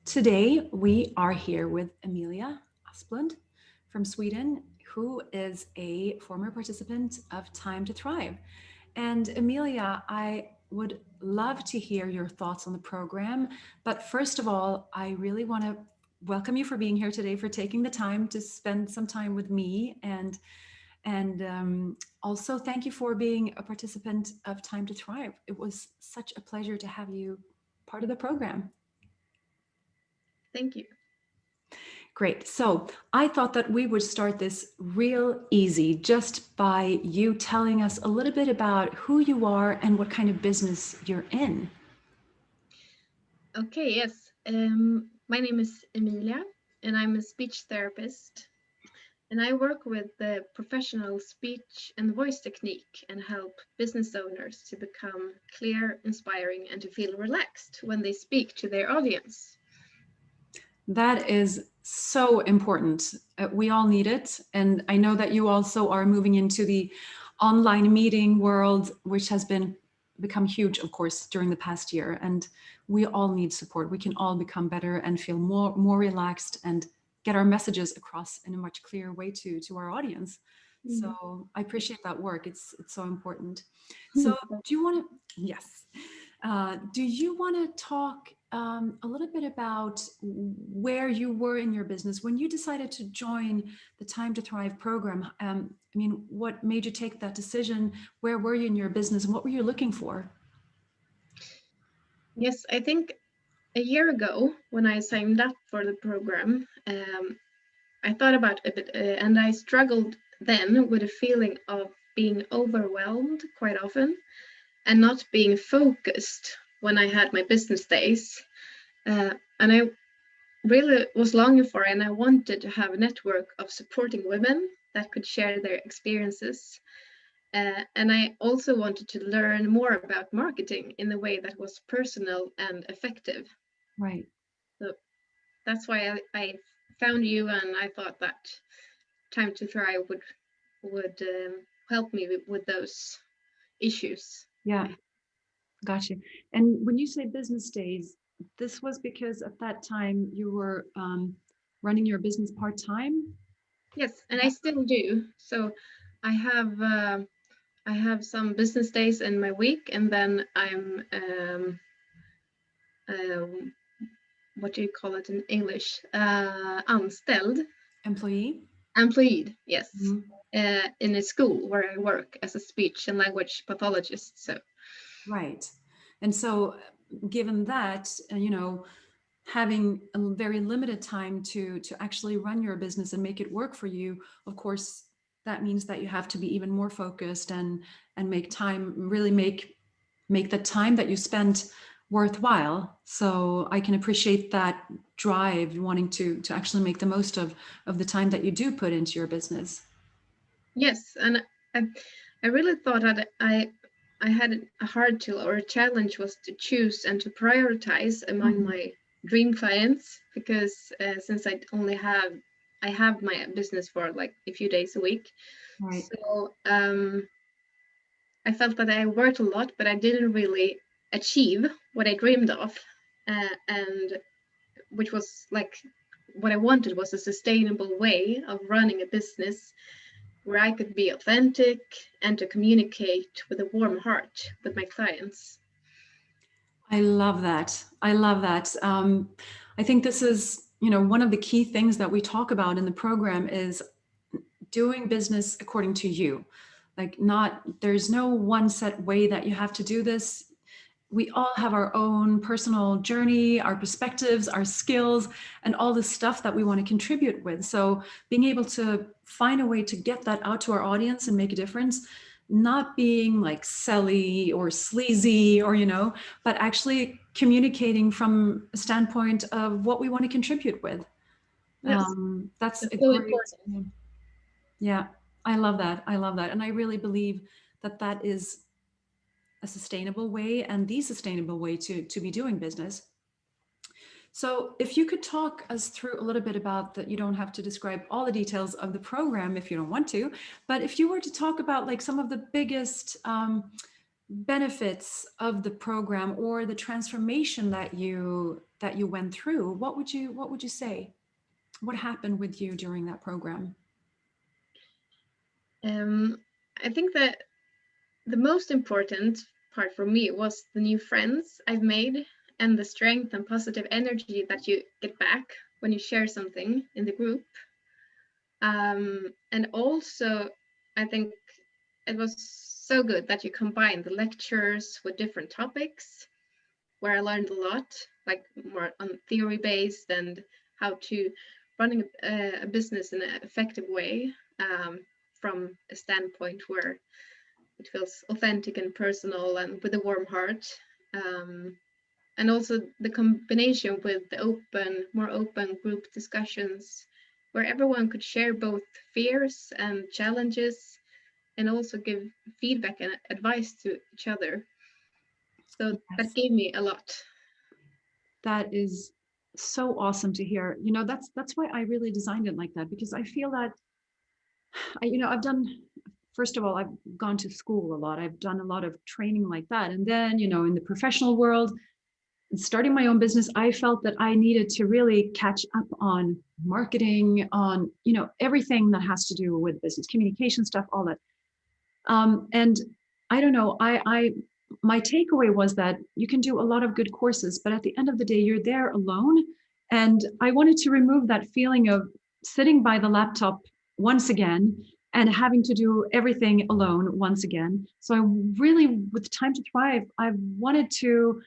Today, we are here with Emilia Asplund from Sweden, who is a former participant of Time to Thrive. And Emilia, I would love to hear your thoughts on the program. But first of all, I really want to welcome you for being here today, for taking the time to spend some time with me. And also, thank you for being a participant of Time to Thrive. It was such a pleasure to have you part of the program. Thank you. Great. So I thought that we would start this real easy just by you telling us a little bit about who you are and what kind of business you're in. Okay, yes. My name is Emilia, and I'm a speech therapist. And I work with the professional speech and voice technique and help business owners to become clear, inspiring, and to feel relaxed when they speak to their audience. That is so important. We all need it. And I know that you also are moving into the online meeting world, which has become huge, of course, during the past year. And we all need support. We can all become better and feel more relaxed and get our messages across in a much clearer way to our audience. Mhm. So I appreciate that work. It's so important. So do you want to? Yes. Do you want to talk a little bit about where you were in your business when you decided to join the Time to Thrive program? I mean, what made you take that decision? Where were you in your business and what were you looking for? Yes, I think a year ago when I signed up for the program, I thought about it, and I struggled then with a feeling of being overwhelmed quite often and not being focused when I had my business days. And I really was longing for, and I wanted to have a network of supporting women that could share their experiences. And I also wanted to learn more about marketing in a way that was personal and effective. Right. So that's why I found you, and I thought that Time to Thrive would help me with those issues. Yeah, gotcha. And when you say business days, this was because at that time you were running your business part time? Yes, and I still do. So I have uh, I have some business days in my week, and then I'm um, what do you call it in English? Anställd, Employee? employed. Yes, Mhm. in a school where I work as a speech and language pathologist. So Right. And so, given that, having a very limited time to actually run your business and make it work for you, of course, that means that you have to be even more focused and make time really make the time that you spent worthwhile. So I can appreciate that drive, wanting to actually make the most of the time that you do put into your business. yes, and I, I really thought that I had a hard to or a challenge was to choose and to prioritize among Mhm. my dream clients because since I have my business for like a few days a week, Right. so I felt that I worked a lot, but I didn't really achieve what I dreamed of, and which was like what I wanted was a sustainable way of running a business where I could be authentic and to communicate with a warm heart with my clients. I love that. I love that. I think this is, one of the key things that we talk about in the program is doing business according to you. Like, not, there's no one set way that you have to do this. We all have our own personal journey, our perspectives, our skills, and all the stuff that we want to contribute with. So being able to find a way to get that out to our audience and make a difference, not being like silly or sleazy or, but actually communicating from a standpoint of what we want to contribute with. Yes, That's it's a so great, important. yeah, I love that. I love that. And I really believe that that is a sustainable way and the sustainable way to be doing business. So if you could talk us through a little bit about that, you don't have to describe all the details of the program if you don't want to, but if you were to talk about like some of the biggest benefits of the program or the transformation that you went through, what would you say? What happened with you during that program? Um, I think that the most important part for me was the new friends I've made and the strength and positive energy that you get back when you share something in the group. And also, I think it was so good that you combined the lectures with different topics where I learned a lot, like more on theory based and how to running a business in an effective way, from a standpoint where it feels authentic and personal and with a warm heart. Um, and also the combination with the more open group discussions where everyone could share both fears and challenges and also give feedback and advice to each other. So that Yes, gave me a lot. that is so awesome to hear. You know, that's why I really designed it like that, because I feel that I've done, first of all, I've gone to school a lot. I've done a lot of training like that. And then, in the professional world, and starting my own business, I felt that I needed to really catch up on marketing, on, everything that has to do with business communication stuff, all that. And I don't know, my takeaway was that you can do a lot of good courses, but at the end of the day, you're there alone. And I wanted to remove that feeling of sitting by the laptop once again and having to do everything alone once again. So I really, with Time to Thrive, I wanted to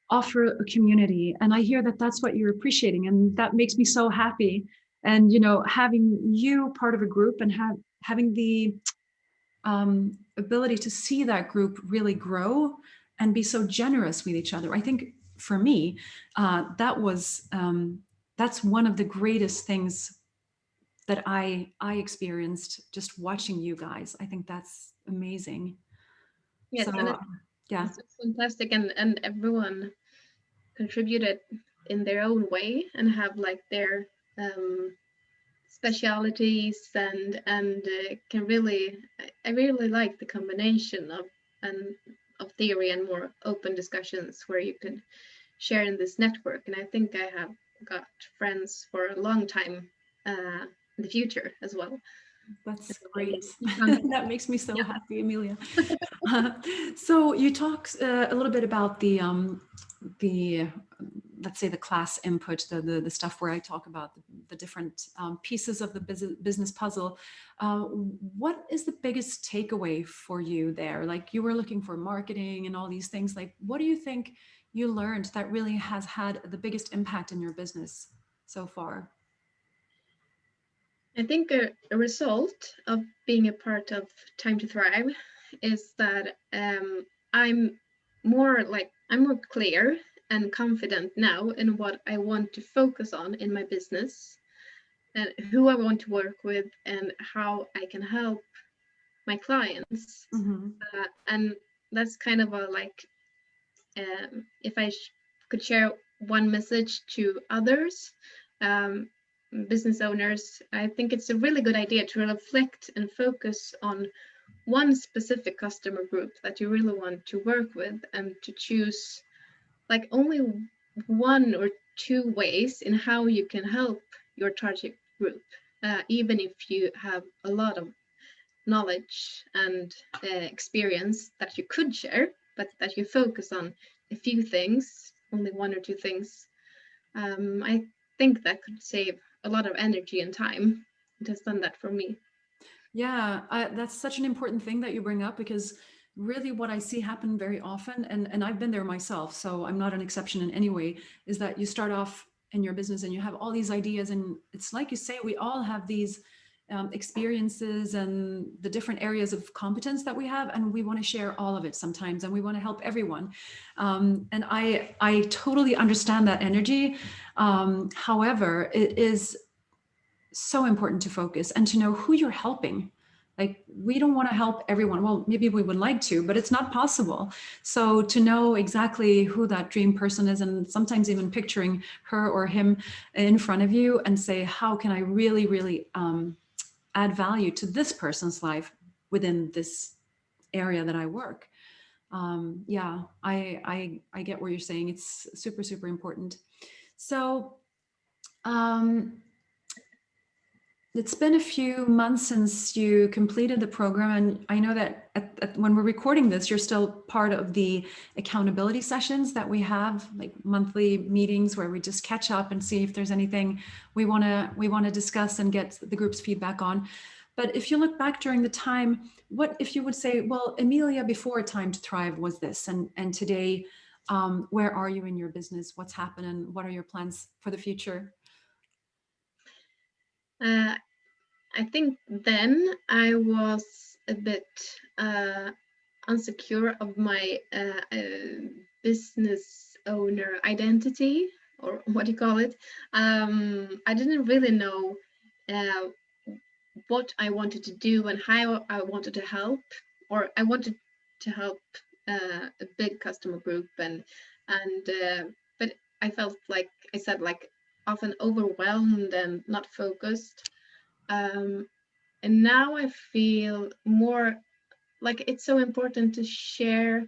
offer a community. And I hear that that's what you're appreciating. And that makes me so happy. And, having you part of a group and having the ability to see that group really grow and be so generous with each other. I think for me, that's one of the greatest things that I experienced just watching you guys. I think that's amazing. Yes, and So yeah, it's fantastic, and everyone contributed in their own way and have like their specialities and can really I really like the combination of theory and more open discussions where you can share in this network, and I think I have got friends for a long time in the future as well. that's And great. fun. That makes me so Yeah. happy, Emilia. So you talked a little bit about the let's say the class input, the stuff where I talk about the different pieces of the business puzzle. What is the biggest takeaway for you there? Like you were looking for marketing and all these things. Like, what do you think you learned that really has had the biggest impact in your business so far? I think a result of being a part of Time to Thrive is that I'm more clear and confident now in what I want to focus on in my business and who I want to work with and how I can help my clients. Mm-hmm. And that's kind of if I could share one message to others, um, business owners, I think it's a really good idea to reflect and focus on one specific customer group that you really want to work with and to choose like only one or two ways in how you can help your target group, even if you have a lot of knowledge and experience that you could share, but that you focus on a few things, only one or two things. I think that could save a lot of energy and time. It has done that for me. Yeah, that's such an important thing that you bring up, because really what I see happen very often, and I've been there myself, so I'm not an exception in any way, is that you start off in your business and you have all these ideas, and it's like you say, we all have these experiences and the different areas of competence that we have, and we want to share all of it sometimes, and we want to help everyone. And I totally understand that energy. However, it is so important to focus and to know who you're helping. Like, we don't want to help everyone. Well, maybe we would like to, but it's not possible. So to know exactly who that dream person is, and sometimes even picturing her or him in front of you and say, how can I really, really add value to this person's life within this area that I work? Yeah, I get what you're saying. It's super, super important. So, um, it's been a few months since you completed the program, and I know that when we're recording this, you're still part of the accountability sessions that we have, like monthly meetings where we just catch up and see if there's anything we want to discuss and get the group's feedback on. But if you look back during the time, what if you would say, well, Emilia before Time to Thrive was this, and today, where are you in your business? What's happening? What are your plans for the future? Uh, I think then I was a bit unsecure of my business owner identity, or what do you call it. I didn't really know uh, what I wanted to do and how I wanted to help, or I wanted to help a big customer group, and but I felt like I said, like, often overwhelmed and not focused. Um, and now I feel more like it's so important to share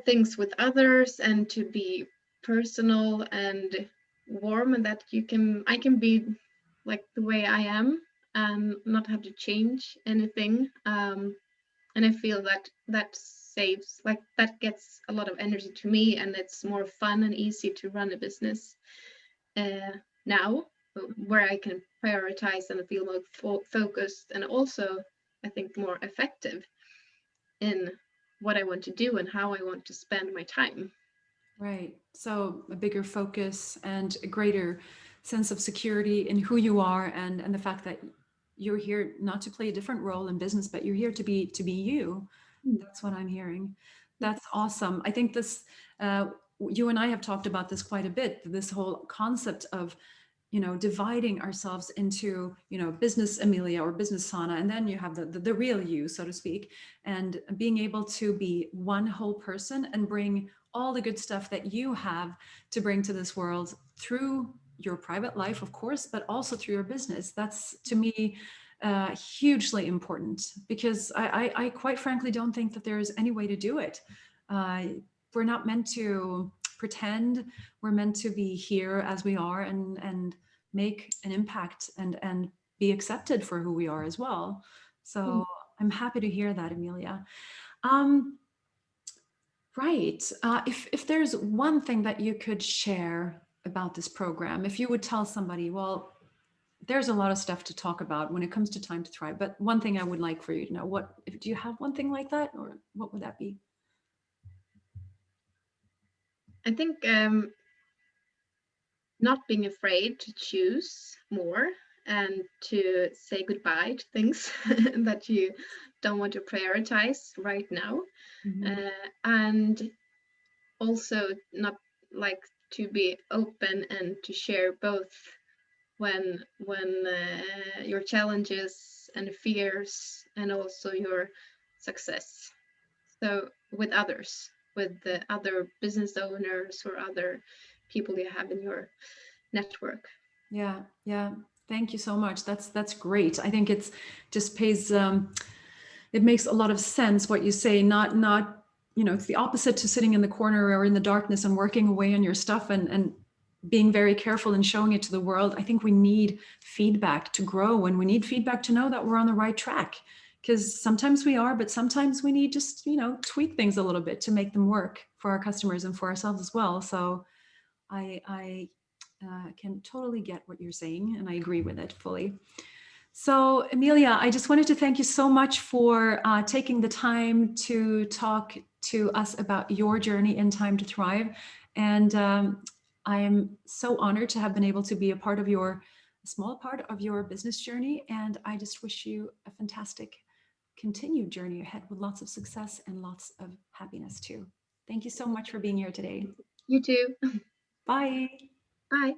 things with others and to be personal and warm, and that I can be like the way I am and not have to change anything. And I feel that that saves, like, that gets a lot of energy to me, and it's more fun and easy to run a business now, where I can prioritize and feel more focused, and also I think more effective in what I want to do and how I want to spend my time. Right. So a bigger focus and a greater sense of security in who you are, and the fact that you're here not to play a different role in business, but you're here to be you. Mm. That's what I'm hearing. That's Yes. awesome. I think this uh, you and I have talked about this quite a bit, this whole concept of dividing ourselves into business Emilia or business Sana, and then you have the real you, so to speak, and being able to be one whole person and bring all the good stuff that you have to bring to this world through your private life, of course, but also through your business. That's, to me, hugely important, because I quite frankly don't think that there's any way to do it. uh, we're not meant to pretend. We're meant to be here as we are, and make an impact, and be accepted for who we are as well. Mm. So I'm happy to hear that, Emilia. um, right. If there's one thing that you could share about this program, if you would tell somebody, well, there's a lot of stuff to talk about when it comes to Time to Thrive, but one thing I would like for you to know, do you have one thing like that, or what would that be? I think not being afraid to choose more and to say goodbye to things that you don't want to prioritize right now, Mhm. and also not, like, to be open and to share both when your challenges and fears and also your success, so with others, with the other business owners or other people you have in your network. Yeah, yeah. Thank you so much. That's great. I think it's just pays it makes a lot of sense what you say. Not it's the opposite to sitting in the corner or in the darkness and working away on your stuff, and being very careful and showing it to the world. I think we need feedback to grow, and we need feedback to know that we're on the right track, because sometimes we are, but sometimes we need just tweak things a little bit to make them work for our customers and for ourselves as well. So I can totally get what you're saying, and I agree with it fully. So, Emilia, I just wanted to thank you so much for taking the time to talk to us about your journey in Time to Thrive. And I am so honored to have been able to be a small part of your business journey. And I just wish you a fantastic continued journey ahead with lots of success and lots of happiness too. Thank you so much for being here today. You too. Bye. Bye.